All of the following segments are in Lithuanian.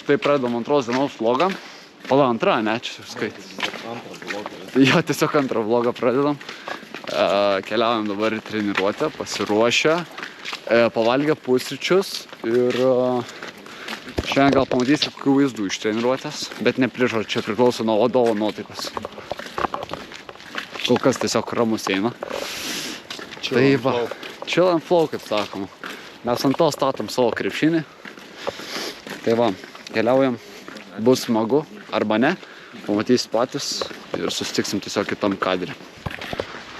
štai pradedam antros dienos vlogą. Pala antra, ne, čia skaitis. Jo, tiesiog antrą vlogą pradedam. Keliaujam dabar į treniruotę, pasiruošę, pavalgę pusryčius ir šiandien gal pamatysi kokių vaizdų iš treniruotės, bet neprižar, čia priklauso nuo vadovo nuotaikos. Kol kas tiesiog ramus eina. Tai va, chill and flow, kaip sakoma. Mes ant to statom savo krepšinį. Tai va, keliaujam, bus smagu arba ne, pamatysi patys ir susitiksim tiesiog kitam kadrį.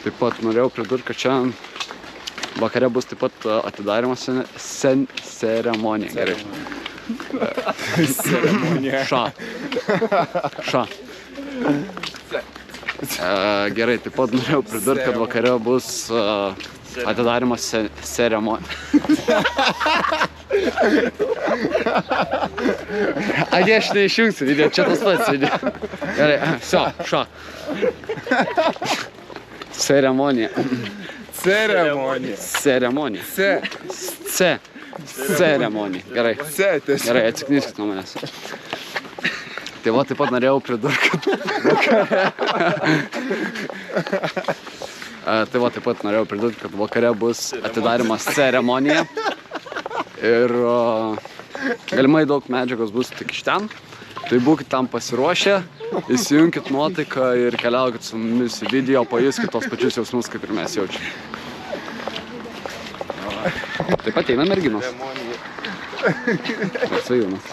Taip pat norėjau pridurti, kad šiandien vakare bus taip pat atidarymo ceremonija. Gerai. Ceremonija. Ša. Gerai, taip pat norėjau pridurti, kad vakare bus atidarymo ceremonija. Agi, aš neišjungsiu video, čia tas pats video. Gerai, ša. Ceremonija. Ceremonija. Ceremonija. Gerai. Gerai, atsiknyskit nuo manęs. Tai va, taip pat norėjau pridurti, kad vakare bus atidarymas ceremonija. Ir galimai daug medžiagos bus tik iš ten. Tai būkit tam pasiruošę, įsijunkit nuotaiką ir keliaukit su mumis į video, pajuskit tos pačius jausmus, kaip ir mes jaučiam. Taip pat eina merginos. Ir svajūnas.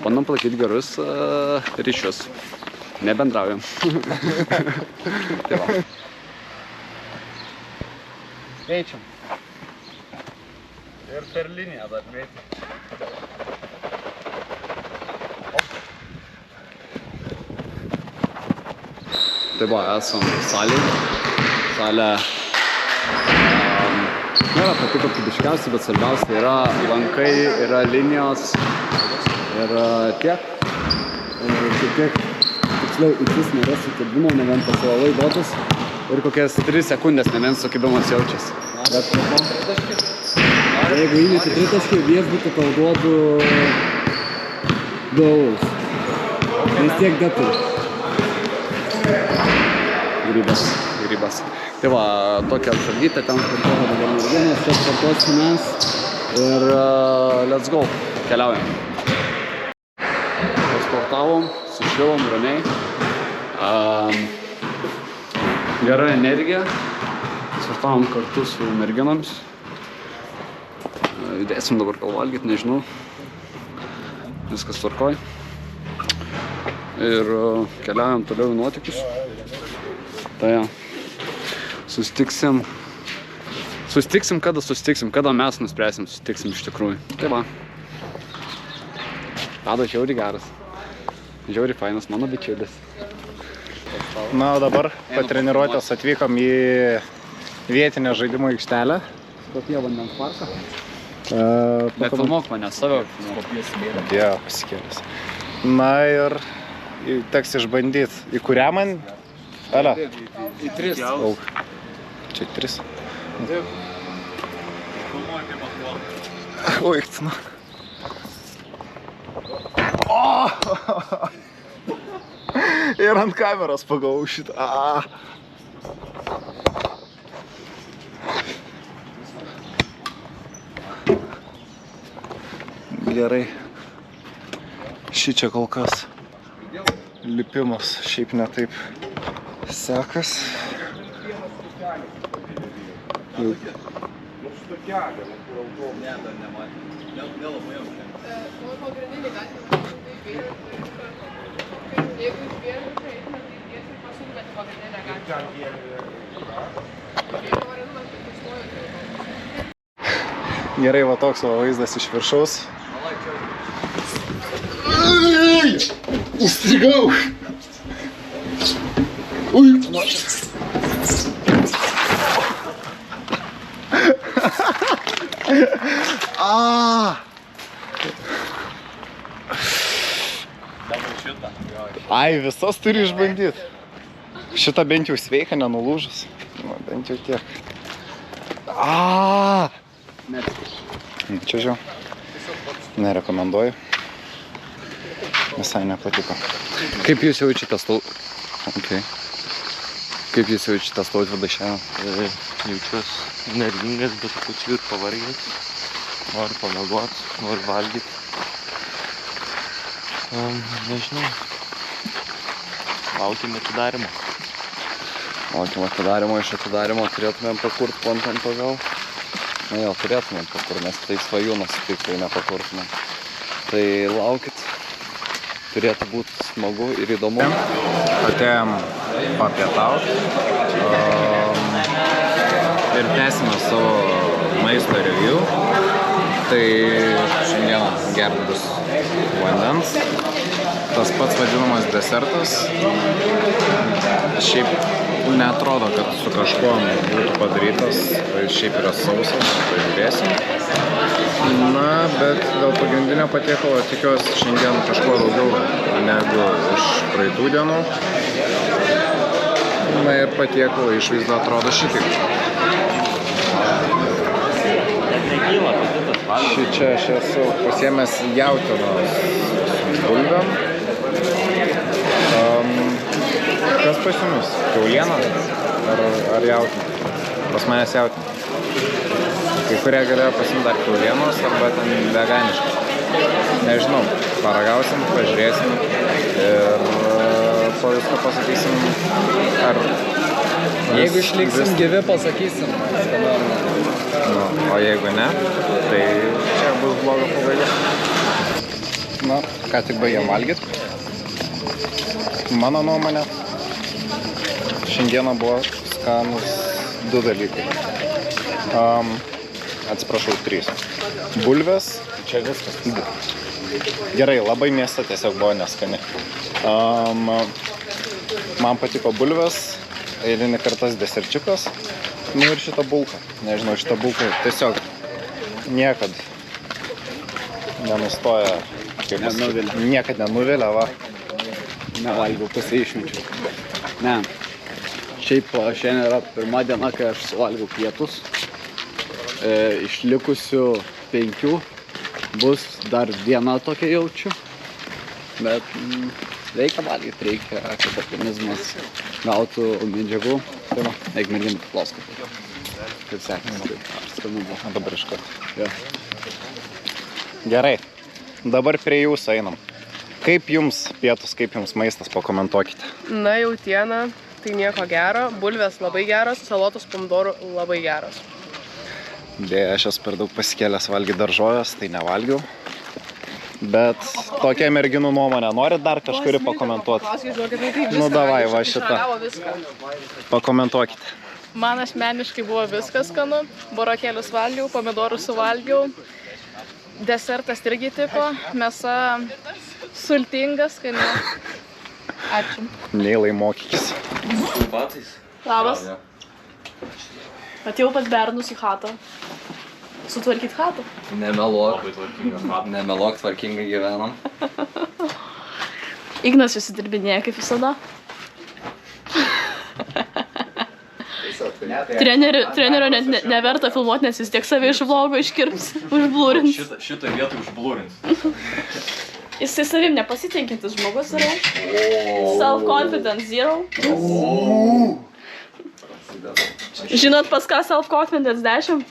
Bandom palaikyti gerus ryšius. Nebendraujam. Tai va. Keičiam. Ir per liniją dar greitai. Tai va, esam salėje. Salė nėra pati kokybiškiausia, bet svarbiausia yra lankai, yra linijos ir tiek. Ir šiek tiek tiksliau ikis nėra sukibimo, nebent pasivalai botus ir kokias 3 sekundės nebent sukibimas jaučiasi. Bet jeigu įmeti tritaškį, viešbutį tau duodu 2 eurus. Vis tiek detui. Grybas. Tai va, tokia apžvalgytė, ten sportuoja dabar merginos, čia sportuosim mes ir let's go, keliaujam. Pasportavom, sušilom ramiai. Gera energija, sportavom kartu su merginoms. Judėsim dabar gal valgyti, nežinau. Viskas tvarkoj. Ir keliaujam toliau į nuotykius. Tai susitiksim, kada mes nuspręsim susitiksim iš tikrųjų. Tai va. Tadas žiauriai geras. Žiauriai fainas, mano bičiulis. Na, o dabar po treniruotės atvykom į vietinę žaidimų aikštelę. Kokie vandens parką? Bet filmuok mane, save. Dievo, pasikėlęs. Na ir teks išbandyti. Į kurią man? Alio? Į 3. Čia 3. Filmuoju kaip atluoju. Oi, cina. Ir ant kameros pagavau šitą. Gerai. Šičia kol kas lipimas šiaip ne taip sekas. Gerai, va toks va vaizdas iš viršaus. Užstrigau! Ui! Ai, visas turi išbandyti. Šitą bent jau sveika, nenulūžus. Nu, bent jau tiek. Čia žiau. Nerekomenduoju. visai nepatiko. Kaip jūs jaučiatės Kaip jūs jaučiatės Tautvydai šiandien? Jaučiuosi nervingas, bet pačiu ir pavargęs. Noriu pamiegot, noriu valgyt. Nežinau. Laukiam atidarimo. Iš atidarimo turėtumėm pakurt kontento gal. Na jo, turėtumėm pakurt, nes tai svajūnas tikrai nepakurtumėm. Tai laukit. Turėtų būti smagu ir įdomu. Atėjom papietauti ir tęsime savo maisto review. Tai šiandien gerbus vandens. Tas pats vadinamas desertas. Šiaip neatrodo, kad su kažkuo būtų padarytas. Šiaip yra sausas, pažiūrėsim. Na, bet dėl pagrindinio patiekalo tikiuosi šiandien kažko daugiau negu iš praeitų dienų. Na ir patiekalo išvaizda atrodo šitaip. Čia aš esu pasiėmęs jautienos bulvėm. Kas pas jumis? Kiauliena ar jautiena? Pas manęs jautiena. Kai kurie galėjo pasiimti dar kiaulienos arba ten veganiškai. Nežinau, paragausim, pažiūrėsim ir po viską pasakysim, ar... Jeigu išliksim gyvi, pasakysim. O jeigu ne, tai čia bus bloga pabaiga. Na, ką tik baigėm valgyt. Mano nuomonė, šiandieną buvo skanus 2 dalykai. Atsiprašau, 3. Bulvės, čia viskas. Gerai, labai mėsa tiesiog buvo neskani. Man patiko bulvės, eilinį kartas deserčiukas, nu ir šitą bulką. Nežinau, šitą bulką tiesiog niekad nenustoja, niekad nenuvilia, va. Nevalgiau, pasišmičiau. Ne. Šiaip šiandien yra pirma diena, kai aš suvalgiau pietus. Iš likusių 5 bus dar viena tokia jaučiu. Bet reikia valgyti, reikia, kad organizmas gautų medžiagų. Tai va, eik merginų paklauskite. Kaip sekasi, aš skanu buvo. Dabar iš karto. Jo. Gerai, dabar prie jūsų einam. Kaip jums pietus, kaip jums maistas, pakomentuokite. Na, jautiena, tai nieko gero. Bulvės labai geros, salotos pomidorų labai geros. Dėja, aš esu per daug pasikėlęs valgyti daržovės, tai nevalgiau. Bet tokia merginų nuomonė. Norit dar kažkurį pakomentuoti? Nu, davai, va šitą. Pakomentuokite. Man asmeniškai buvo viskas skanu. Burokėlius valgiau, pomidorus suvalgiau. Desertas irgi tiko. Mėsa sultingas, skani. Ačiū. Neilai mokykis. Labas. Atėjau pas bernus į chatą. Sutvarkyt chatą. Nemeluok, tvarkingai gyvenam. Ignas susidirbinėja kaip visada. Trenerio net neverta filmuoti, nes jis tiek save iš vlogo iškirps, užblūrins. Šitą vietą užblūrins. Jisai savim nepasitikintis žmogus yra. Self-confidence zero. Žinot, pas ką self-confidence 10?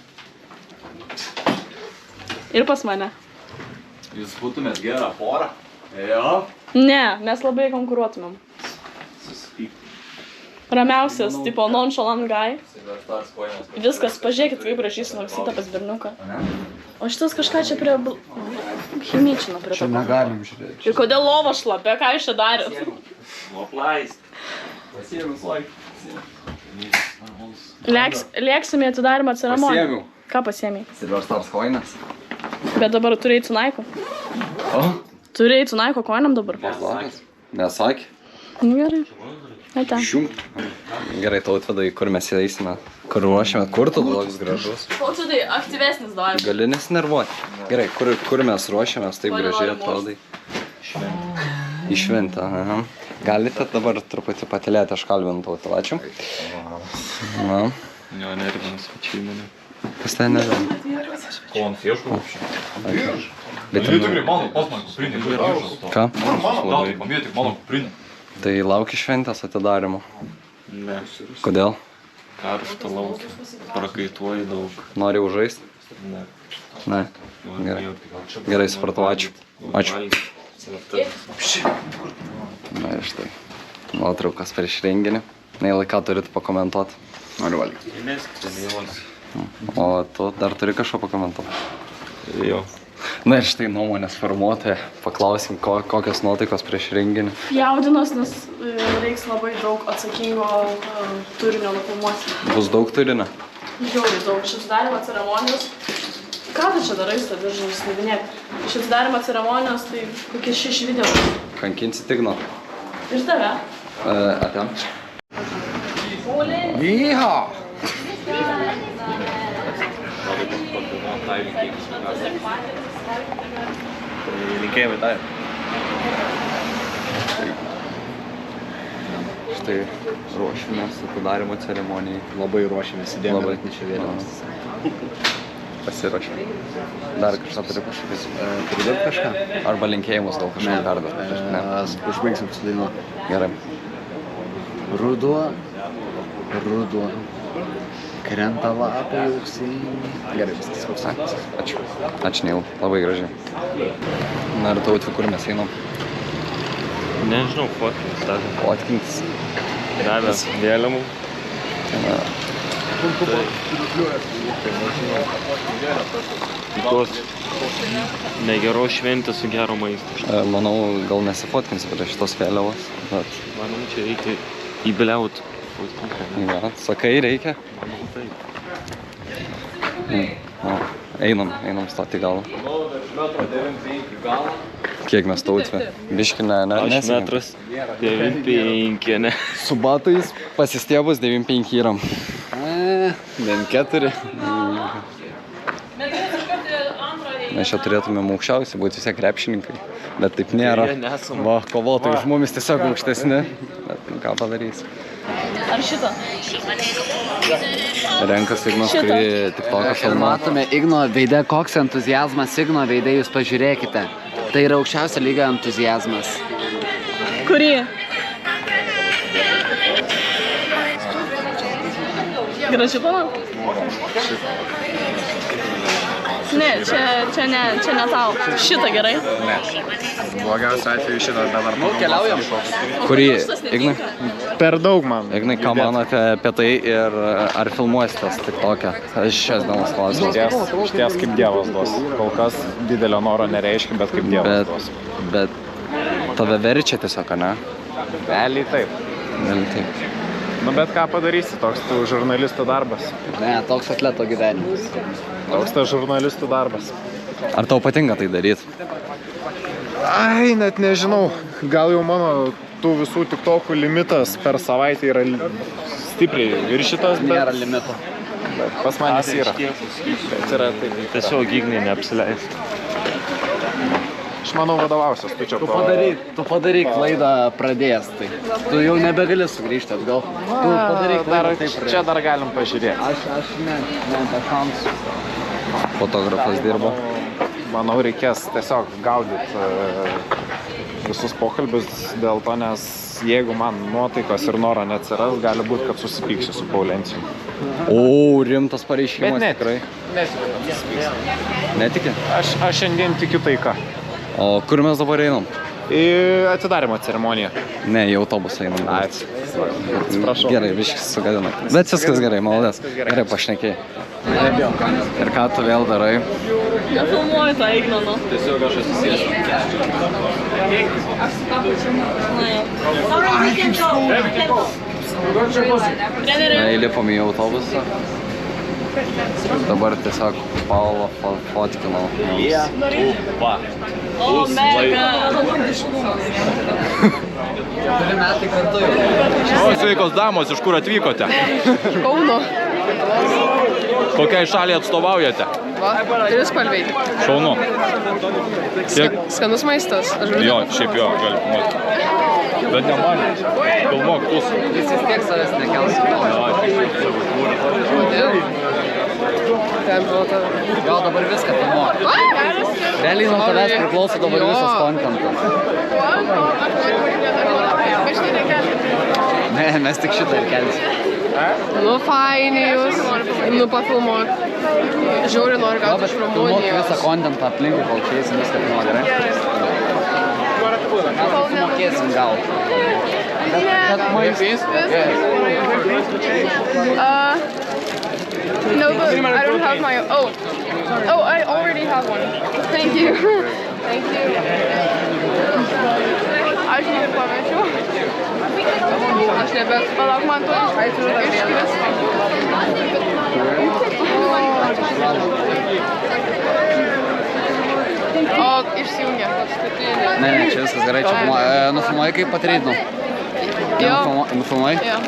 Ir pas mane. Jūs būtumėt gerą porą? Jo. Ne, mes labai konkuruotumėm. Ramiausias, tipo nonchalant guy. Viskas, pažiūrėkit, kaip gražiai sulakstyta pas berniuką. O šitas kažką čia prie... Chimyčino prie to. Čia negalim žiūrėti. Ir kodėl lova šlapė, ką jūs čia darėt? Loplaist. Lėksime į atidarimą ceremoniją. Pasiėmiau. Ką pasiėmei? Silverstars koinas. Bet dabar turi eiti su Naiko. O? Turi eiti su Naiko koinam dabar. Nesakė. Nu gerai. Aite. Gerai, Tautvydai, kur mes eisime? Kur ruošiame? Kur tu blogas gražus? Tautvydai, aktyvesnis davai. Gali nesinervuoti. Gerai, kur mes ruošiamės, taip gražiai atrodai. Į šventę, aha. Galite dabar truputį patylėti, aš kalbinu Tautvydą, ačiū. Na. Jo, nervinas, pačiai mane. Kas ten nežinau. Конфетку вообще. Bet Tikrai mano pas man kuprinė. ką? Gal tai pamėti mano kuprinė. Tai lauki šventės atidarimo. Ne. Kodėl? Karšta laukia. Prakaituoji daug. Nori užžaist? Ne. Ne. Gerai. Gerai, supratau, ačiū. Ačiū. Na ir štai. Nuotraukas prieš renginį. Neilai, ką turit pakomentuoti? Noriu valgyti. O tu dar turi kažko pakomentuoti? Jo. Na ir štai nuomonės formuotoja. Paklausim, kokios nuotaikos prieš renginį. Jaudinos, nes reiks labai daug atsakingo turinio nufilmuoti. Bus daug turinio? Žiauriai daug. Iš atidarymo ceremonijos. Ką tu čia darai, tą diržą slidinėti? Iš atidarymo ceremonijos, tai kokie 6 video. Kankinsit Igno? Ir tave. Apie? Vyha! Linkėjimai tai. Štai ruošimės atidarimo ceremonijai. Labai ruošėmės, įdėjome ratnešio vėliavas. Pasiruošėm. Dar kažką turi pasakyti. Pridėt kažką? Arba linkėjimus gal kažką perduot. Užbaigsim su dainu. Gerai. Ruduo, ruduo, krenta lapai auksiniai. Gerai, viskas koks. Ačiū. Ačiū, Neil. Labai gražiai. Na ir Tautvi, kur mes einam? Nežinau, fotkinis davė. Fotkintis. Davė vėliavų. Tos negeros šventės su gero maisto. Manau, gal nesifotkinsi prie šitos vėliavos, bet... Manau, čia reikia įbiliaut. Ja, sakai, reikia? Manau, taip. Einam stoti galą. Kiek mes Tautvi? Biški ne. Aš metras 9,5, ne. Su batais pasistiebus 9,5 įram. Bent 4. Mes čia turėtumėm aukščiausi, būti visi krepšininkai. Bet taip nėra. Nesam. Va, kovotojai už mumis tiesiog aukštesni. Bet ką padarys. Ar šitą? Renkas Ignas, kurį tik toką filmuoja. Matome Igno veide, koks entuziazmas Igno veide, jūs pažiūrėkite. Tai yra aukščiausio lygio entuziazmas. Kurį? Graži pana? Ne, čia ne tau. Šitą gerai. Ne. Blogiausiu atveju šitą dabar. Keliaujam. Kurį, Ignai? Per daug man. Ignai, ką manote apie tai ir ar filmuositės tik tokią? Šios dienos klausimas. Šties kaip Dievas duos. Kol kas didelio noro nereiškia, bet kaip Dievas duos. Bet tave verčia tiesiog, ne? Realiai taip. Gali taip. Nu bet ką padarysi, toks tu žurnalistų darbas. Ne, toks atleto gyvenimas. Toks tas žurnalistų darbas. Ar tau patinka tai daryti? Ai, net nežinau. Gal jau mano tų visų tiktokų limitas per savaitę yra stipriai viršytas, Nėra bet limito. pas manęs yra. Bet yra taip. Tiesiog Ignai neapsileist. Aš manau vadovausios, tu čia Tu padaryk klaidą pradėjęs, tai tu jau nebegali sugrįžti atgal. Tu padaryk klaidą taip Čia pradėjęs. dar galim pažiūrėti. Aš ne, be šansų. Fotografas dirba. Manau, reikės tiesiog gaudyti visus pokalbius dėl to, nes jeigu man nuotaikos ir noro neatsiras, gali būti, kad susipyksiu su Paulencijum. O, rimtas pareiškimas tikrai. Netiki? Aš šiandien tikiu taika. O kur mes dabar einam? Į atidarimo ceremoniją. Ne, į autobusą einam. Atsiprašau. Gerai, biškis sugadina. Bet viskas gerai, malodės. Gerai pašnekėjai. Ir ką tu vėl darai? Nefilmuoju tą Igną, nu. Tiesiog aš atsisėsiu. Treneri. Įlipom į autobusą. Dabar tiesiog Paulą fotkinau. Va. O, mega. Turi metai kartu jau. O, sveikos damos, iš kur atvykote? Kauno. Kokiai šaliai atstovaujate? Trispalviai. Šaunu. Kiek? Skanus maistas. Aš galiu. Jo, šiaip jo, gali filmuoti. Bet ne man. Filmuok tu. Jis vis tiek savęs nekels. Kodėl? Ten buvo ta... Jo, dabar viską filmuoju. Realiai nuo tavęs priklauso dabar visas kontentas. Ne, mes tik šitą ir kelsim. Nu, faini jūs. Nu, pafilmuok. Žiauri noriu Jo, gauti bet iš filmuok Rumunijos. visą kontentą aplinkui, kol čia eisim viską filmuot, gerai? Mes sumokėsim gal. Bet maistas. No, but I don't have my... Oh, I already have one. Thank you. Thank you. Aš nepamečiau. Aš nebet... Palauk, man to iškris. O, išsijungia. Ne, čia viskas gerai, čia nufilmuoji kaip patrydinu. Jo. Nufilmuoji? Jo.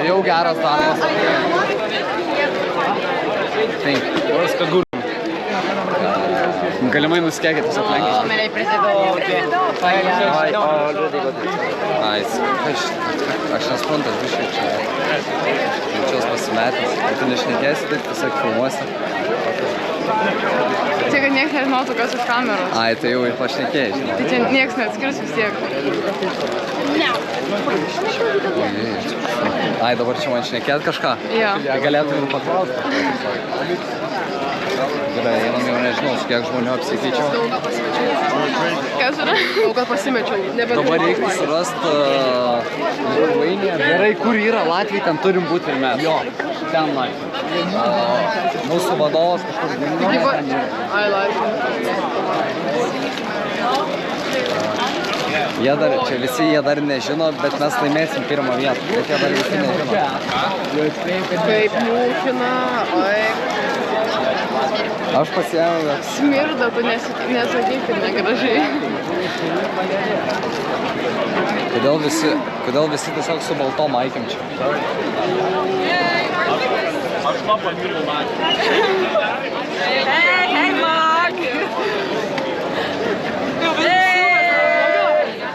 Jau geras darbas. Taip. Galimai nusikėkit tiesiog lenkiškai. Me l'hai prese doppie. Aš nesprantu, biškai čia jaučiaus pasimetęs. Tu nešnekėsi, taip tiesiog filmuosi. Čia, kad nieks nežinotų, kas už kameros. Ai, tai jau ir pašnekėjai, žinai. Tai čia nieks neatskirs vis tiek. Ai, dabar čia man šnekėt kažką? Jo. Tai galėtum ir paklausti. Gerai, einam jau nežinau, su kiek žmonių apsikeičiau. Kas yra? Daug kad pasimečiau. Dabar reiktų surasti Lithuaniją. Gerai, kur yra Latvija, ten turim būti ir mes. Jo, ten Latvija. Mūsų vadovas kažkur dingo. Ai, Latvija. Čia visi jie dar nežino, bet mes laimėsim pirmą vietą. Bet jie dar visi nežino. Kaip mūkina, oi. Aš pasiėmiau. Smirda, tu nesakyk, kad negražiai. Kodėl visi tiesiog su baltom aikėm čia?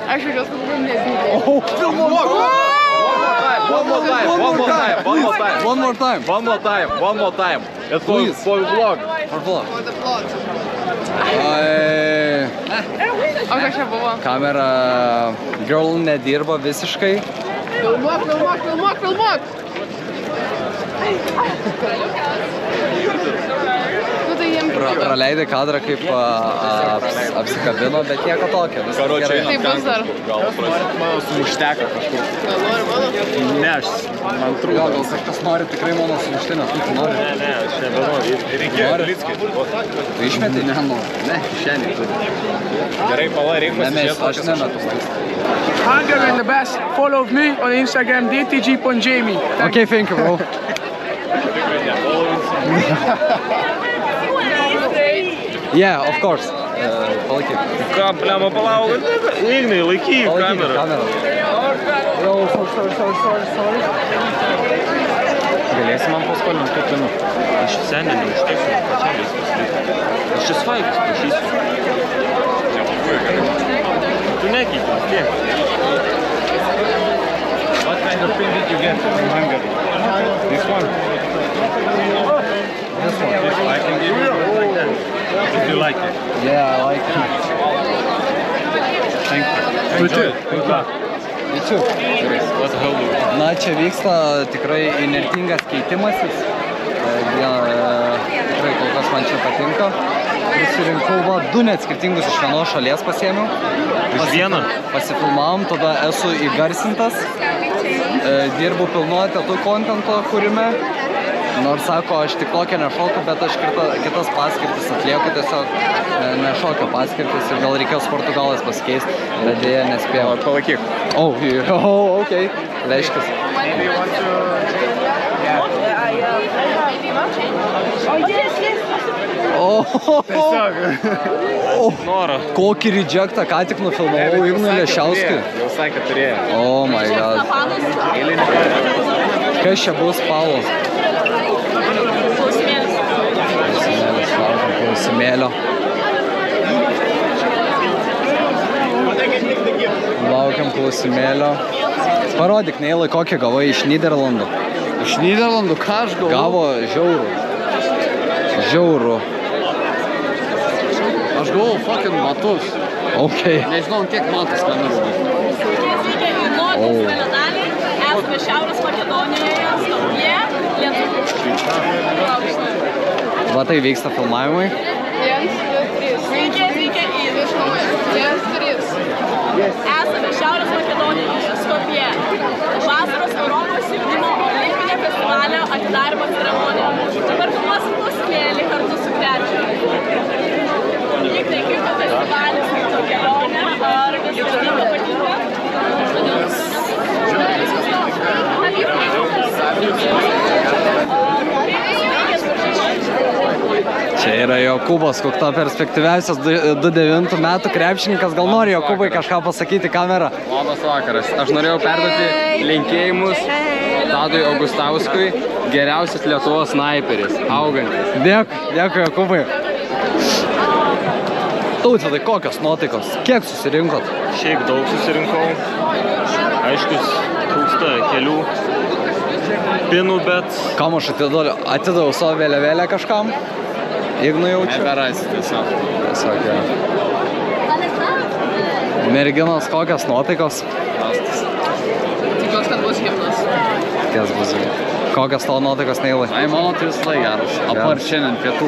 Aš jau jos kalbam nesidėjau. One more time. It's for vlog. For vlog. For the plot. O kas čia buvo? Kamera girl nedirba visiškai. Filmuok! Nu tai jiems... Praleidai kadrą kaip apsikabino, bet nieko tokio. Viskas gerai. Tai bus dar. Mano sumušteka kažkur. Nori mano? Ne, man trūko. Gal kažkas nori tikrai mano sumuštinės, tu nori? Ne, aš nebenoriu. Reikėjo Lickį. Tu išmeti? Nenori. Ne, šiandien turi. Gerai, pala, reikia Nemestu, aš nemetu. Hungary and the best. Follow me on Instagram, dtg.jamie. Okay, thank you, bro. Yeah, of course. Palaikyk. Ką, blema, palauk. Ignai, laikyk kamerą. Galėsi man paskolinti tų pinų. Aš seniai neužteiksiu, pačiam viskas reikia. Aš čia svaigas prašysiu. Tu nekeiti, tiek. What kind of pin did you get from Hungary? This one? This one. I can give you like that. If you like it. Yeah, I like it. Thank you. Enjoy. Good luck. Me too. What the hell do you want? Na, čia vyksta tikrai inertingas keitimasis. Tikrai kol kas man čia patinka. Prisirinkau du net skirtingus iš vienos šalies pasiėmiau. Iš vieno? Pasifilmavom, tada esu įgarsintas. Dirbu pilnu etatų kontento kūrime. Nors sako, aš tik tokią nešoku, bet aš kitas paskirtis atlieku, tiesiog nešokio paskirtis ir gal reikės Portugalas pasikeisti, bet dėja nespėjau. Palaikyk. Okay. Leiškis. Nora. Kokį rejectą ką tik nufilmavau Ignui Lešiauskui. Jau sakė, turėjo. Oh my god. Kas čia bus, Paulo? Klausimėlio. Laukiam klausimėlio. Parodyk, Neilai, kokį gavai iš Nyderlandų. Iš Nyderlandų, ką aš galvoju? Gavo žiaurų. Aš galvoju fucking matus. Ok. Nežinau, kiek matus kamerų bus. Sveiki, Nordijos medaliai. Esame Šiaurės Makedonijoje, Skopje, Lietuvoje. Va tai vyksta filmavimai. 1, 2, 3. Sveiki, Iš naujo. 1, 3. esame Šiaurės Makedonijoje, Skopje. Vasaros Europos jaunimo olimpinio festivalio atidarymo ceremonija. Perkuosim nuskėlį kartu su Krečia. Lyg tai kaip festivalis, kaip kelionė, ar viskas patinka? Čia yra Jokūbas, koks perspektyviausias 2009 metų krepšininkas. Gal nori Jokūbai kažką pasakyti kamerą? Labas vakaras. Aš norėjau perduoti linkėjimus Tadui Augustauskui, geriausias Lietuvos snaiperis, augantis. Dėkui Jokūbai. Tautvydai, kokios nuotaikos? Kiek susirinkot? Šiaip daug susirinkau. Aiškus, trūksta kelių pinų, bet Kam aš atidaviau savo vėliavėlę kažkam? Ignui jaučiu. Neberasi tiesiog. Tiesiog, ja. Merginos, kokios nuotaikos? Tikiuosi, kad bus himnas. Ties bus. Kokios tavo nuotaikos, Neilai? Ai, mano tai visą laiką geras. Apart šiandien pietų.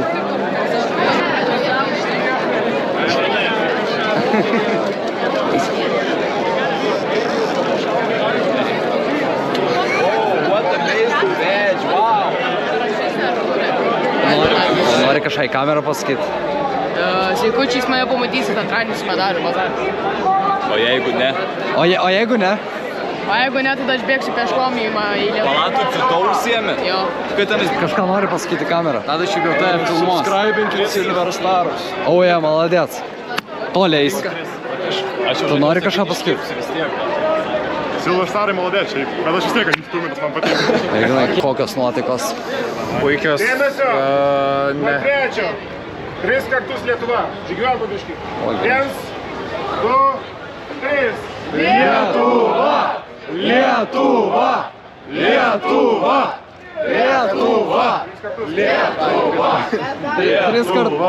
Nori kažką į kamerą pasakyti? Sveikučiais mane pamatysit antradienį su medaliu bazarą. o jeigu ne? O jeigu ne? O jeigu ne, tada aš bėgsiu peškom į Lietuvą. Palatų citau užsiemi? Jo. Kažką nori pasakyti į kamerą? Tada šiaip jau tave filmuos. Subscribinkit Silver Starus. O, ja, maladėts. Toliais. Tu nori kažką pasakyti? Silver Starai maladėčiai, bet aš vis tiek, kad jūs tumitas man patinka. Kokios nuotaikos? Puikios. Dėmesio! Ne. Trečio. 3 kartus Lietuva. Žygiuok biškį. 1, 2, 3. Lietuva! Lietuva! Lietuva! Lietuva! Lietuva! Tris kartus.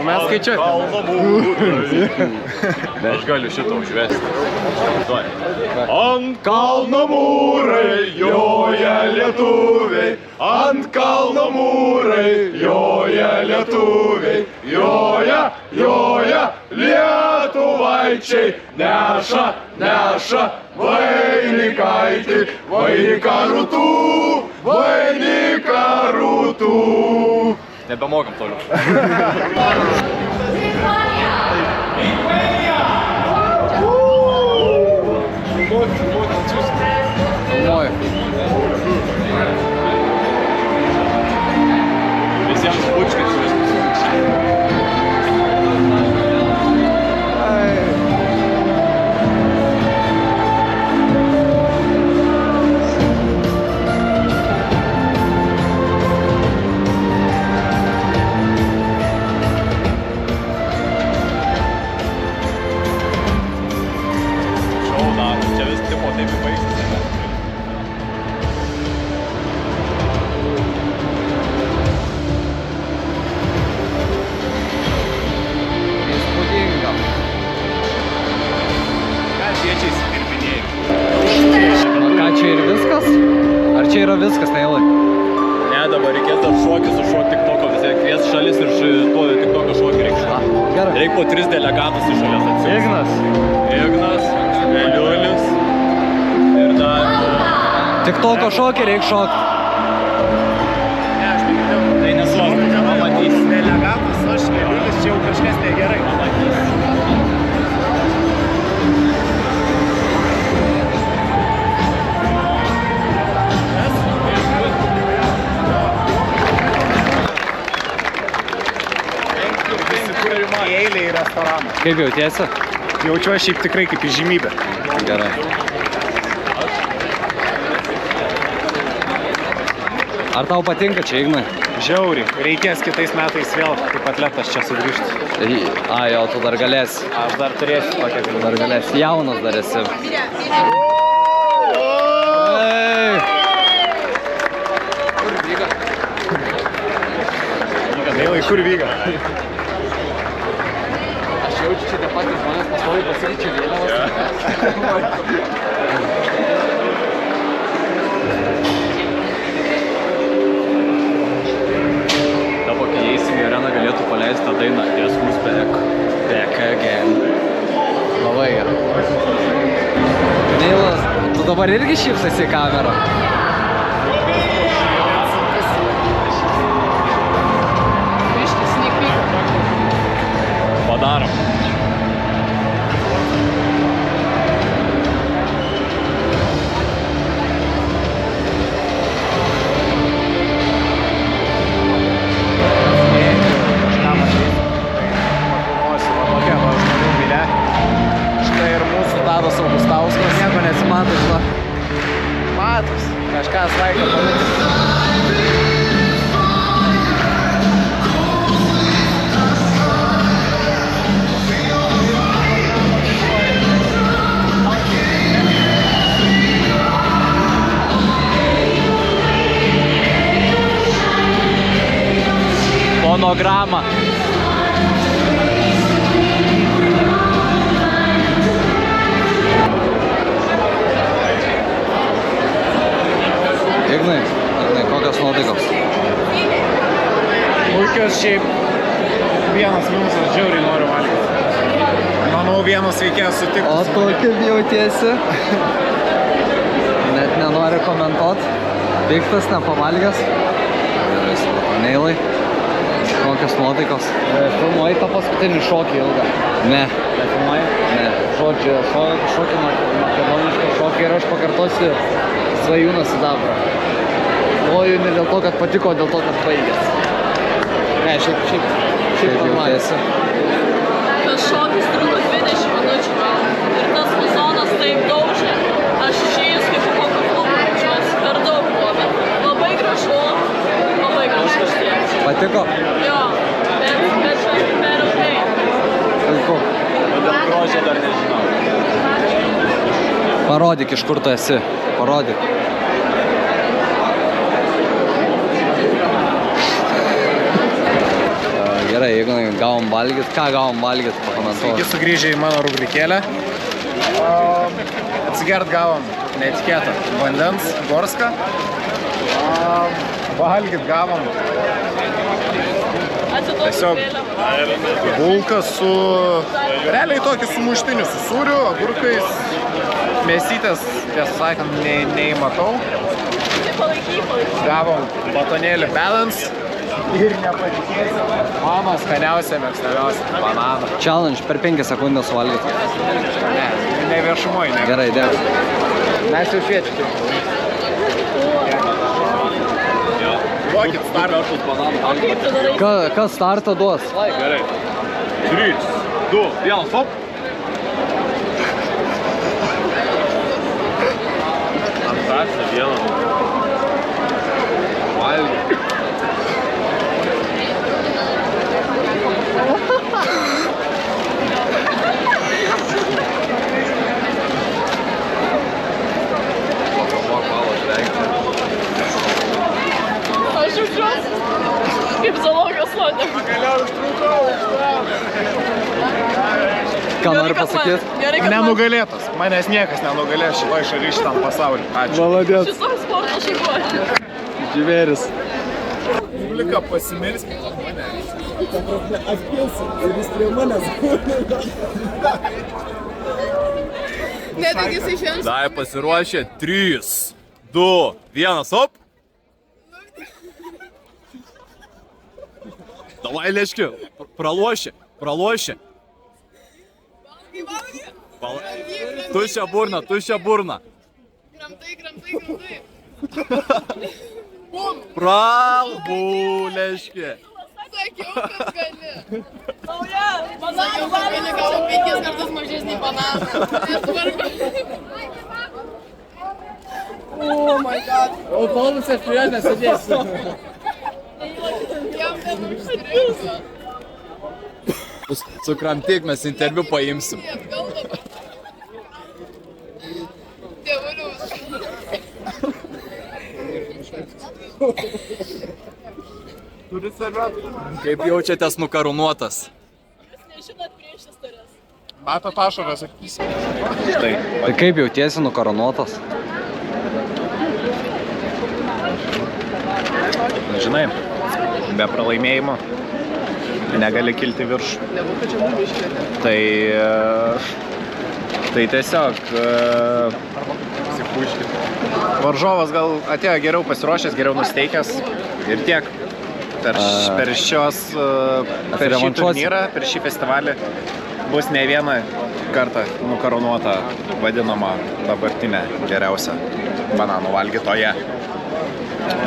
Mes skaičiuojame. Kalno mūrai. Aš galiu šitą užvesti. Ant kalno mūrai joja lietuviai, ant kalno mūrai joja lietuviai, joja, joja lietuvaičiai, neša, neša vainikaitį, vainiką rūtų, vainiką rūtų. Nebemokam toliau. Filmuoju. Visiems pučkis viskas. Čia vis tipo taip baigsis. Įspūdinga. Ką siečiai įsidirbinėjai? Ką, čia ir viskas? Ar čia yra viskas, Neilai? Ne, dabar reikės dar šokį su šok tiktoko, visi kvies šalis ir to tiktoko šokį reikia šokį. Gerai. Reikia po 3 delegatus iš šalies atsiųsti. Ignas, Eliulis ir dar... Tik tokio šokį reikia šokti. Tai nesvarbu, pamatysi. Delegatas, aš Eliulis, čia jau kažkas negerai. Eilė į restoraną. Kaip jautiesi? Jaučiuosi šiaip tikrai kaip įžymybė. Gerai. Ar tau patinka čia, Ignai? Žiauriai. Reikės kitais metais vėl kaip atletas čia sugrįžti. Jo, tu dar galėsi. Aš dar turėsiu tokią galimybę. Dar galėsi. Jaunas dar esi. Ei! kur vyga? Aš jaučiu, čia tie patys žmonės pastoviai pasikeičia vėliavas. Dabar, kai eisim į areną, galėtų paleisti tą dainą Yes, who's back again. Labai gerai. Neilas, tu dabar irgi šypsasi į kamerą. Padarom. Tadas Augustauskas. Nieko nesimato, žinau. Matos, kažką sveikia pamatys. Fonogramą. Ignai, kokios nuotaikos? Puikios šiaip. Vienas minusas, žiauriai noriu valgyti. Manau, vienas veikėjas sutiktų. O tu kaip jautiesi? Net nenori komentuot. Piktas, nepavalgęs. Gerai, supratau. Neilai. Kokios nuotaikos? Filmuoji tą paskutinį šokį ilgą? Ne. Nefilmuoji? Ne. Žodžiu, šokį makedonišką šokį ir aš pakartosiu Svajūną Sidabrą. Loju ne dėl to, kad patiko, dėl to, kad baigės. Ne, šiaip jautiesi. Tas šokis truko 20 minučių gal. Ir tas muzonas taip daužė. Aš išėjus kaip po kokio klubo jaučiuosi. Per daug buvo, bet labai gražu. Labai gražu iš tiek. Patiko? Jo, bet per ilgai. Puiku. Dėl grožio dar nežinau. Parodyk, iš kur tu esi. Parodyk. Gerai, jeigu gavom valgyt, ką gavom valgyt, pakomentuoju. Sveiki sugrįžę į mano rubrikėlę. Atsigert gavom netikėtą vandens, gorską. Valgyt gavom tiesiog bulką su, realiai tokį sumuštiniu, su sūriu, agurkais, mėsytės, tiesą sakant, neįmatau. Gavom batonėlį Balance ir nepatikėsiu, mano skaniausia, mėgstamiausia banana. Challenge per 5 sekundės suvalgyt. Ne viešumoj, ne. Gerai, dėkui. Mes jau šviečiu. Duokit startą. Kas startą duos? Gerai. 3, 2, 1, stop. Antracija, vieną. Valgy. Aš jaučiuosi kaip zoologijos sode. Ką nori pasakyti? Gerai, kad Nenugalėtas. Manęs niekas nenugalės šitoj šaly šitam pasauliu. Ačiū. Maladės. šitoj sporto šeimoje. Žvėris. Publika pasimirskit mane. Ir jis prie manęs. Net jeigu jisai šiandien... Dai pasiruošę. 3, 2, 1, stop. Davai, leški, pralošė. Tuščia burna. Kramtai. Pralbų, leški. Sakiau, kad gali. Nauja, Sakiau, kad gali gavo 5 kartus mažesnį bananą. Nesvarbu. Oh my god. Autobusas prie nesėdėsiu. Jam ten užstrigo. Sukramtyk, mes interviu paimsim. Atgal dabar. Dievulius. Turi Kaip jaučiatės nukarūnuotas? Nežinot prieš istorijas. Matot ašaras akys. Tai kaip jautiesi nukarūnuotas? Žinai, be pralaimėjimo negali kilti viršų. Tai tiesiog varžovas gal atėjo geriau pasiruošęs, geriau nusteikęs ir tiek. Per šį turnyrą, per šį festivalį bus ne vieną kartą nukarūnuota vadinama dabartinė geriausia bananų valgytoja.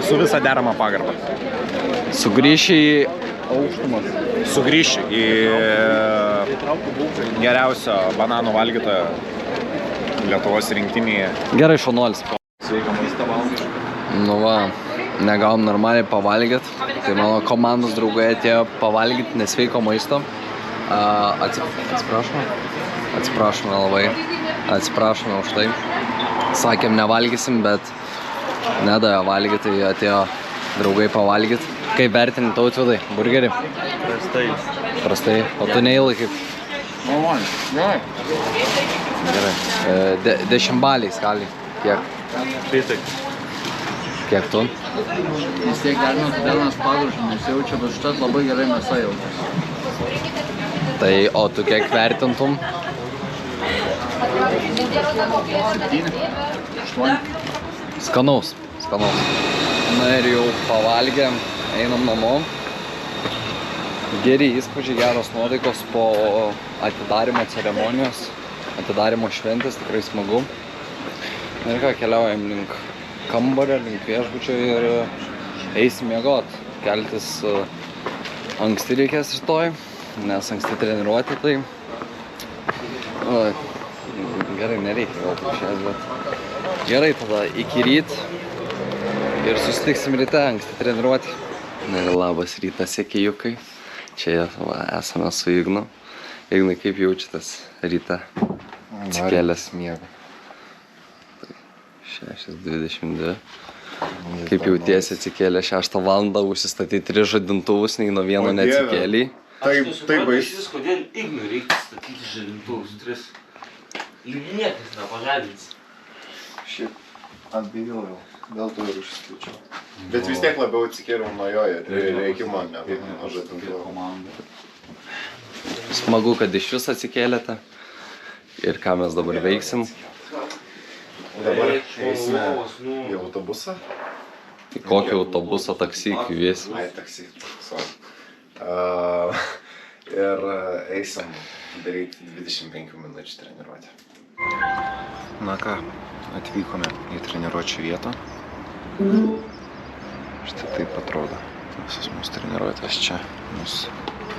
Su visa derama pagarba. Sugrįši į aukštumas. Sugrįši į geriausio bananų valgytojo Lietuvos rinktinėje. Gerai, šaunuolis. Sveika maistą valgai. Nu va, negavom normaliai pavalgyt. Tai mano komandos draugai atėjo pavalgyti nesveiko maisto. Atsiprašome labai. Atsiprašome už tai. Sakėm nevalgysim, bet nedavė valgyti, tai atėjo draugai pavalgyti. Kaip vertini Tautvydai? Burgerį? Prastai. O tu neįlaikai? Gerai. 10 baliai skaliai. Kiek? Kiek tu? Vis tiek delnas pagrušim, nesijaučia, bet šitas labai gerai mėsa jaučia. Tai, o tu kiek vertintum? 7, 8. Skanaus. Na ir jau pavalgėm, einam namo. Geri įspūdžiai, geros nuotaikos po atidarymo ceremonijos, atidarymo šventės, tikrai smagu. Ir ką, keliaujam link kambario, link viešbučio ir eisim miegot. Keltis anksti reikės rytoj, nes anksti treniruoti, tai gerai, nereikia gal taip šiandien, bet gerai, tada iki ryt ir susitiksim ryte anksti treniruoti. Ir labas rytas, sėkėjukai. Čia esame su Ignu. Ignai, kaip jaučiatės ryte? Atsikėlęs miego. 6:22. Kaip jautiesi atsikėlę 6 valandą, užsistatyti 3 žadintuvus, nei nuo vieno neatsikėlei? Tai bais. Kodėl Ignui reikia statyti žadintuvus 3? Lyg niekas nepažadins. Šiaip atbijojau, dėl to ir užsiskaičiau. Bet vis tiek labiau atsikėliau nuo jo reikimo, ne nuo žadintuvo. Smagu, kad iš vis atsikėlėte. Ir ką mes dabar veiksim? Dabar eisime į autobusą. Į kokį autobusą, taksi kviesi? Ai, taksi, sorry. Ir eisim daryti 25 minučių treniruotę. Na ką, atvykome į treniruočių vietą. Štai taip atrodo visos mūsų treniruotės čia, mūsų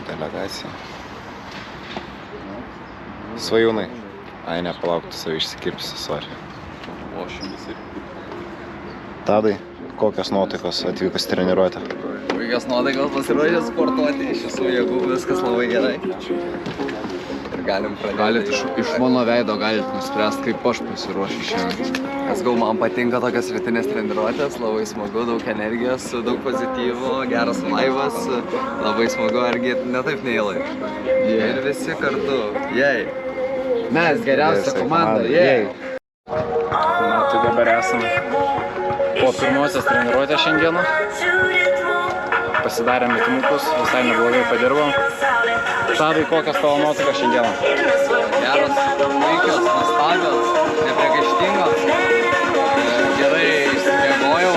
delegacija. Svajūnai. Ai, nepalauk, tu save išsikirpsi, sorry. Tadai, kokios nuotaikos atvykus treniruotę? Puikios nuotaikos, pasiruošę sportuoti, iš visų jėgų, viskas labai gerai. Ir galim pradėti. Galit iš mano veido galit nuspręsti, kaip aš pasiruošiu šiandien. Nes gal man patinka tokios rytinės treniruotės, labai smagu, daug energijos, daug pozityvo, geras laivas, labai smagu, argi netaip neįlai. Ir visi kartu, jei. Mes geriausia komanda, jei. Na, tai dabar esame po pirmosios treniruotės šiandieną. Pasidarėm metimukus, visai neblogai padirbom. Tadai, kokios tavo nuotaikos šiandieną? Geros, puikios, nuostabios, nepriekaištingos. Gerai išsimiegojau.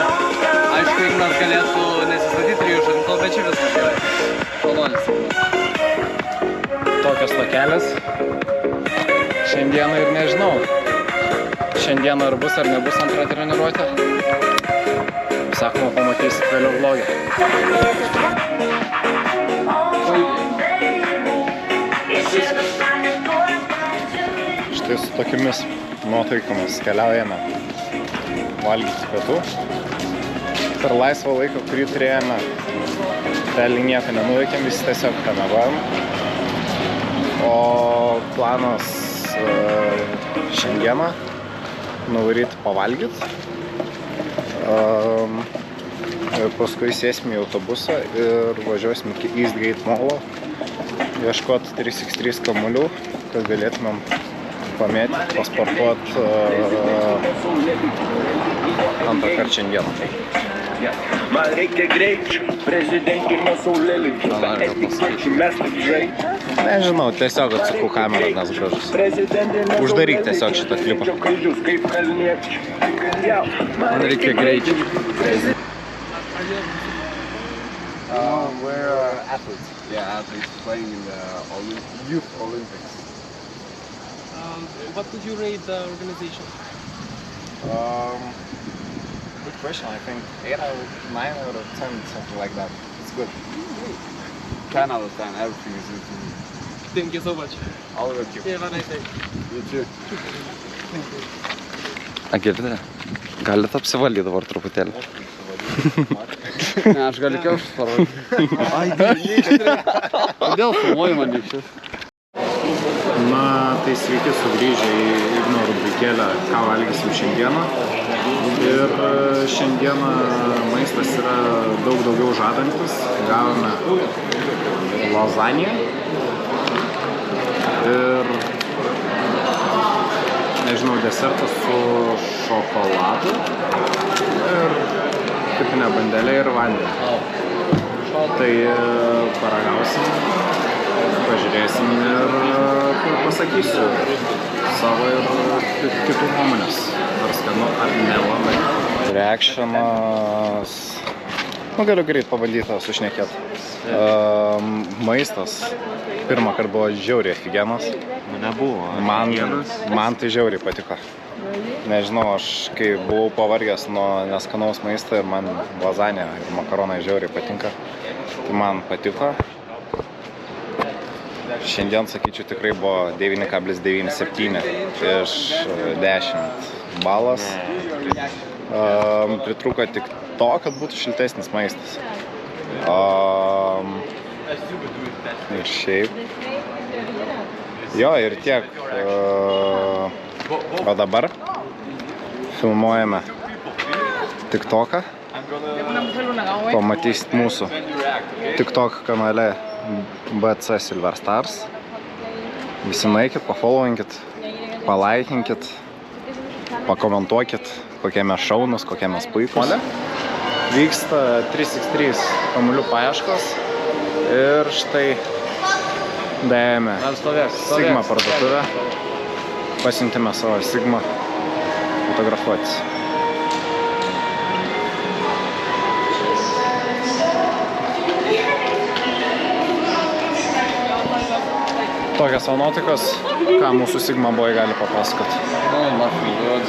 Aišku, Ignas galėtų nesistatyti 3 žadintuvų, bet čia viskas gerai. Šaunuolis. Tokios tokelės. Šiandieną ir nežinau. Šiandieną ar bus ar nebus antra treniruotė. Sakoma, pamatysit vėliau vlogį. Štai su tokiamis nuotaikomis keliaujame valgyti pietų. Per laisvą laiką, kurį turėjome, realiai nieko nenuveikėm, visi tiesiog pamiegojom. O planas šiandieną nuvaryti pavalgyti. Paskui sėsim į autobusą ir važiuosim iki Eastgate Molo ieškoti 3x3 kamuolių, kad galėtumėm pamėtyti, pasportuoti antrą kartą šiandieną. Man reikia greičio, prezidentė nuo saulėlydžio, etikečių mes taip žaidžiam. Nežinau, tiesiog atsukau kamerą, nes gražus. Uždaryk tiesiog šitą klipą. Man reikia greičio. We're athletes. Yeah, athletes playing in the Youth Olympics. What would you rate the organization? Good question. I think 8 out of 9 out of 10, something like that. It's good. 10 out of 10. Everything is good. Thank you so much. All of you. Have a nice day. You too. Girdite? Galite apsivaldyti dabar truputėlį. Ne, aš galiu kiauštis parodyti. Ai, kodėl filmuoji mane šis? Na, tai sveiki sugrįžę į Igno rubrikėlę, ką valgysim šiandieną. Ir šiandieną maistas yra daug daugiau žadantis. Gavome lazaniją ir, nežinau, desertas su šokoladu ir tipinė bandelė ir vandenį. Tai paragausim, pažiūrėsim ir pasakysiu savo ir kitų nuomonės. Ar skanu, ar nelabai. Reaktionas... Nu, galiu greit pabandyti sušnekėti. Maistas pirmą kartą buvo žiauriai aфиgenas. Man tai žiauriai patiko. Nežinau, aš kai buvau pavargęs nuo neskanaus maisto ir man lazanė ir makaronai žiauriai patinka. Tai man patiko. Šiandien, sakyčiau, tikrai buvo 9,97 iš 10 balas. Pritrūko tik to, kad būtų šiltesnis maistas. Ir šiaip. Jo, ir tiek. O dabar filmuojame TikToką. Pamatysit mūsų TikTok kanale BC Silver Stars. Visi nueikit, pafollowinkit, palaikinkit, pakomentuokit, kokie mes šaunus, kokie mes puikus. Vyksta 3x3 kamuolių paieškos ir štai dėjome Sigma parduotuvę. Pasiuntėme savo Sigma fotografuotis. Tokios savo nuotaikos, ką mūsų Sigma boy gali papasakoti. Nothing good,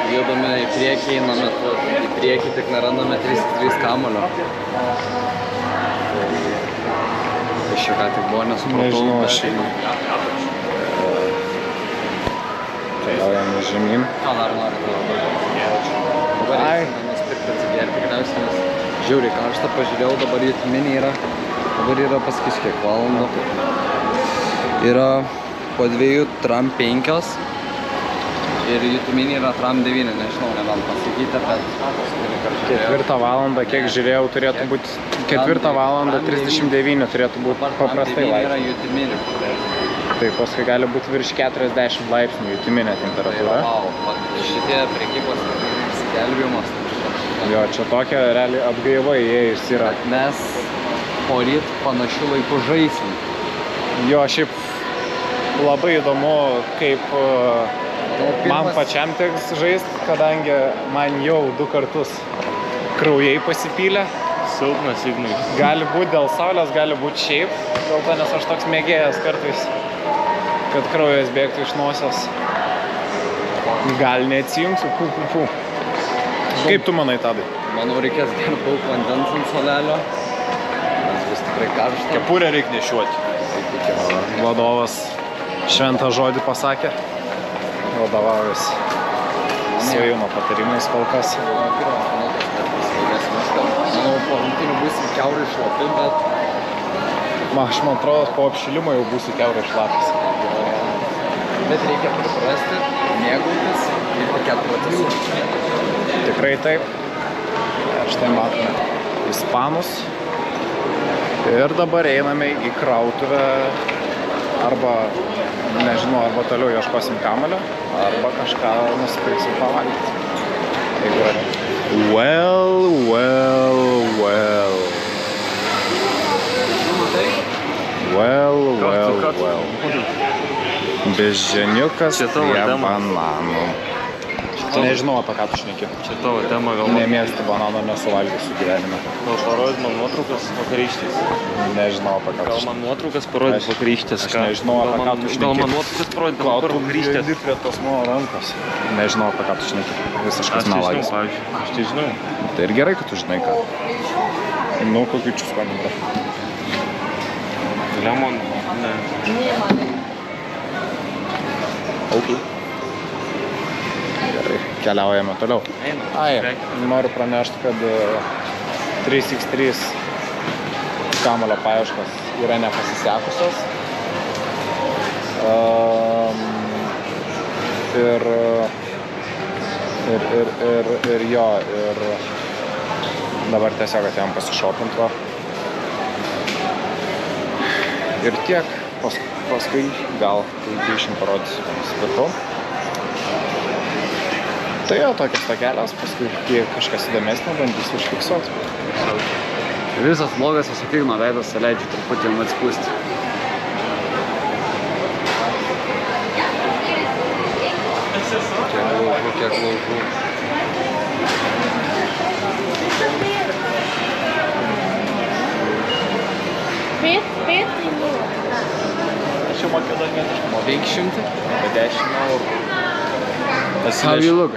judame į priekį, einame į priekį, tik nerandame 3x3 kamulio. Iš čia ką tik buvo, nesupratau. Nežinau, aš einu. Keliaujame žemyn. Ką dar nori? Dabar eisime nusipirkti atsigerti, tikriausiai, nes žiauriai karšta, pažiūrėjau, dabar jutiminė yra. Dabar yra pasakysiu kiek valandų. Yra po 2 tram 5 ir jutiminė yra tram 9, nežinau, nebent pasakyti, bet 4 valandą, kiek žiūrėjau, turėtų būti 4 valandą 39 turėtų būti paprastai yra laipsnių. jutiminė. Tai paskui gali būti virš 40 laipsnių jutiminė temperatūra. Wow, šitie prekybos skelbimas. Jo, čia tokia realiai atgaiva įėjus yra. Mes poryt panašių laikų žaisim. Jo, šiaip labai įdomu, kaip man pačiam teks žaisti, kadangi man jau 2 kartus kraujai pasipylė. Silpnas Ignai. Gali būti dėl saulės, gali būti šiaip. Dėl to, nes aš toks mėgėjas kartais, kad kraujas bėgtų iš nosios. Gal neatsijungsiu, fu. Kaip tu manai, Tadai? Manau, reikės gerti daug vandens ant solelio, nes bus tikrai karšta. Kepurę reikia nešiuoti. Vadovas šventą žodį pasakė. Vadovavęs Svajūno patarimais kol kas. Manau, po rungtynių būsim kiaurai šlapi, bet... Aš man atrodo, po apšilimo jau būsiu kiaurai šlapis. Bet reikia priprasti, mėgautis ir tikėt procesu. Tikrai taip. Štai matome ispanus. Ir dabar einame į krautuvę arba, nežinau, arba toliau ieškosim kamalio, arba kažką nusipirksim pavalgyti. Well. Beždžioniukas prie bananų. Nežinau, apie ką tu šneki. Čia tavo tema gal. Nemėgstu banano, nesuvalgysiu gyvenime. Gal parodyt man nuotraukas vakarykštės. Nežinau, apie ką tu Gal šneki. man nuotraukas parodyt vakarykštės. Aš nežinau, apie ką tu šneki. Gal man nuotraukas parodyt vakarykštės. Judi prie tos mano rankos. Nežinau, apie ką tu šneki. Visiškas melagis. Aš tai žinau. Tai ir gerai, kad tu žinai ką. Nu, kokiu čia skonį yra. Lemon, ne. Ok. Gerai, keliaujame toliau. Noriu pranešti, kad 3x3 kamalio paieškos yra nepasisekusios. Ir dabar tiesiog atėjom pasišopinti va. Ir tiek, paskui gal grįšim parodysiu, ką nusipirkau. Tai jo, tokios takelios, paskui kažkas įdomesnio bandysiu užfiksuoti. Visas vlogas visokiai nuo veidas leidžiu truputį jam atspūsti. Kiek laužų. Aš jau mokėjau dar 500? 10 eurų. How you look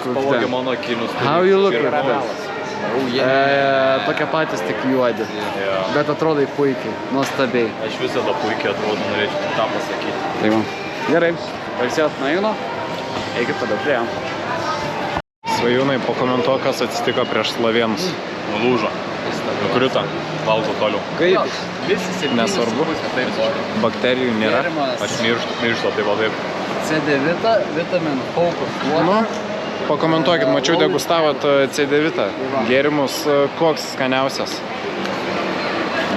with them? Mano akinius. How you look with them? Tokie patys tik juodi. Bet atrodai puikiai, nuostabiai. Aš visada puikiai atrodo, norėčiau tą pasakyti. Tai man. Gerai, pailsėjot nuo Igno. Eikit tada prie jam. Svajūnai, pakomentuok, kas atsitiko prieš slovėnus. Nulūžo. Nukrito. Valgo toliau. Kaip? Nesvarbu. Bakterijų nėra. Aš mirštu, tai va taip. C9, vitamin focus. Nu, pakomentuokit, mačiau degustavot C9 gėrimus, koks skaniausias?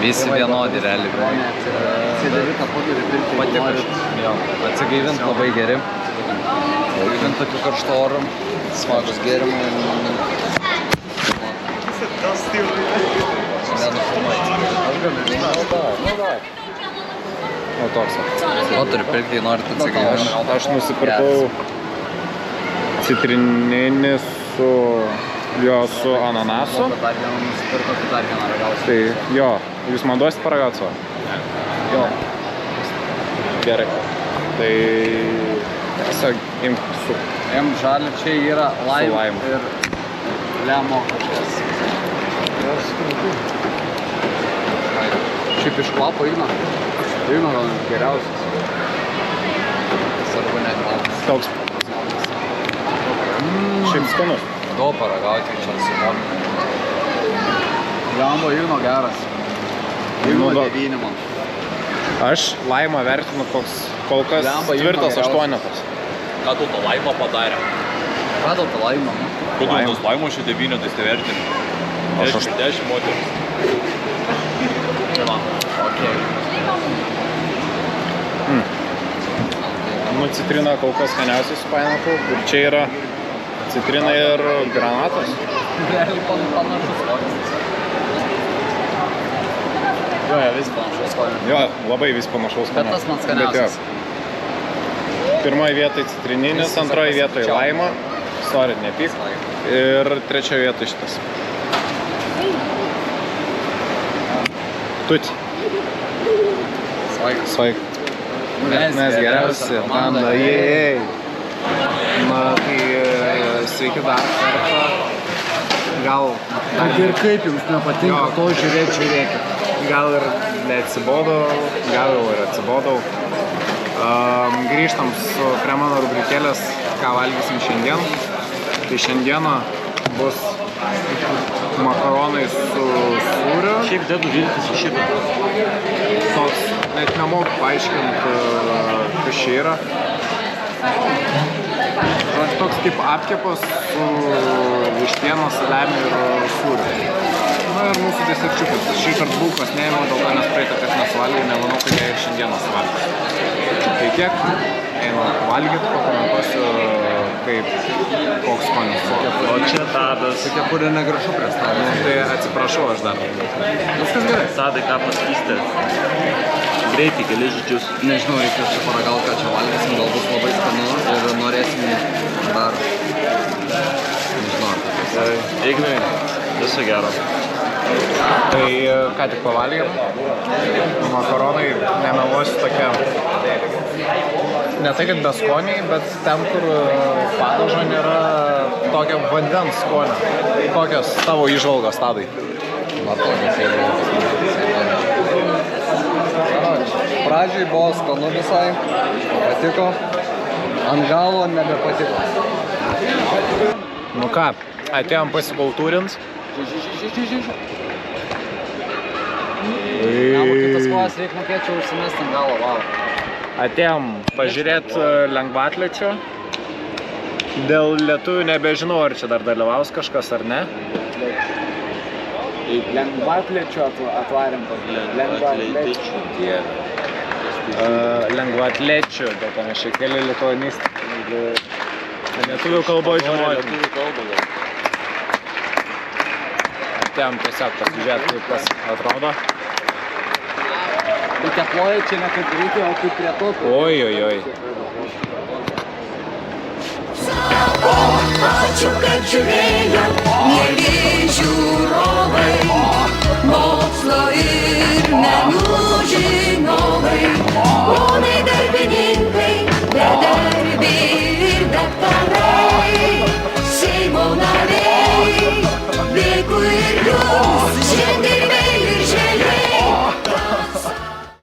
Visi vienodi realiai. C9 padarė pirkti. Patiko. Atsigaivint labai geri. Gaivint tokiu karštu oru. Smagus gėrimai. O toks. O turi pirkti, norit atsigaivint. Aš nusipirkau citrininį su ananasu. Dar vieną nusipirkau, tai dar vieną ragausiu. Tai jo, jūs man duosit paragauti savo? Jo. Gerai. Tai tiesiog imk su M žalį čia yra lime lime ir lemo kažkas. Šiaip iš kvapo Igno. Igno gal geriausias. Svarbu net kvapas. toks. Šiaip skanus. Do paragauti čia su momi. Lembo Igno geras. Igno 9 man. Aš laimą vertinu koks kol kas tvirtas 8. Ką tu to laimo padarė? Ką tau to laimo? Kodėl tos laimo šį 9, tai vertini? Aš 10 moteris. Okei. Nu, citrina kol kas skaniausiai su painapu. Ir čia yra citrina ir granatas. Realiai panašus skonis. Jo, vis panašus skonis. Jo, labai vis panašaus skonis. Bet tas man skaniausias. Pirmoje vietoje citrininis, antroje vietoje laima. Sorry, nepyk. Ir trečioje vietoje šitas. Tuti. Sveiki. Mes geriausi banda, jei. Na, tai sveiki dar kartą. Gal... Ir kaip jums nepatinka to žiūrėkit. Gal ir neatsibodau, gal jau ir atsibodau. Grįžtam prie mano rubrikėlės, ką valgysim šiandien. Tai šiandieną bus makaronai su sūriu. Šiaip dedu viltis į šitą. Toks, net nemoku paaiškinti, kas čia yra. Žodžiu, toks kaip apkepas su vištienos, saliamiu ir sūriu. Na ir mūsų deserčiukas. Šį kartą bulkos neėmiau, dėl to nes praeitą kartą nesuvalgiau, nemanau, kad jie ir šiandieną suvalgiau. Tai tiek, einu valgyti, pakomentuosiu, kaip koks skonis buvo. O čia Tadas. Tokia, kuri negražu pristatė. Nu, tai atsiprašau aš dar. Viskas gerai. Tadai, ką pasakysite? Greitai, keli žodžius. Nežinau, reikės čia paragauti, ką čia valgysim, gal bus labai skanu ir norėsim dar, nežinau. Ignai, viso gero. Tai ką tik pavalgėm. Makaronai, nemeluosiu, tokie, ne tai kad beskoniai, bet ten, kur padažo nėra tokio vandens skonio. Kokios tavo įžvalgos, Tadai? Pradžiai buvo skanu visai, patiko, ant galo nebepatiko. Nu ką, atėjom pasikultūrint. Kitas kojas reikia mokėčiau užsimesti ant galo, wow. Atėjom pažiūrėti lengvaatlečių. Dėl lietuvių nebežinau, ar čia dar dalyvaus kažkas ar ne. Lengvaatlečių atvarėm lengvaatlečių. Lengvaatlečių, bet panašiai keli lituanistai. Lietuvių kalboj žinoti. Atėjom tiesiog pasižiūrėti, kaip kas atrodo. Tai teploja čia ne kaip reikia, o kaip prie to. Oi, oi, oi. Ačiū, kad žiūrėjo, mieli žiūrovai, mokslo ir menų žiūrovai.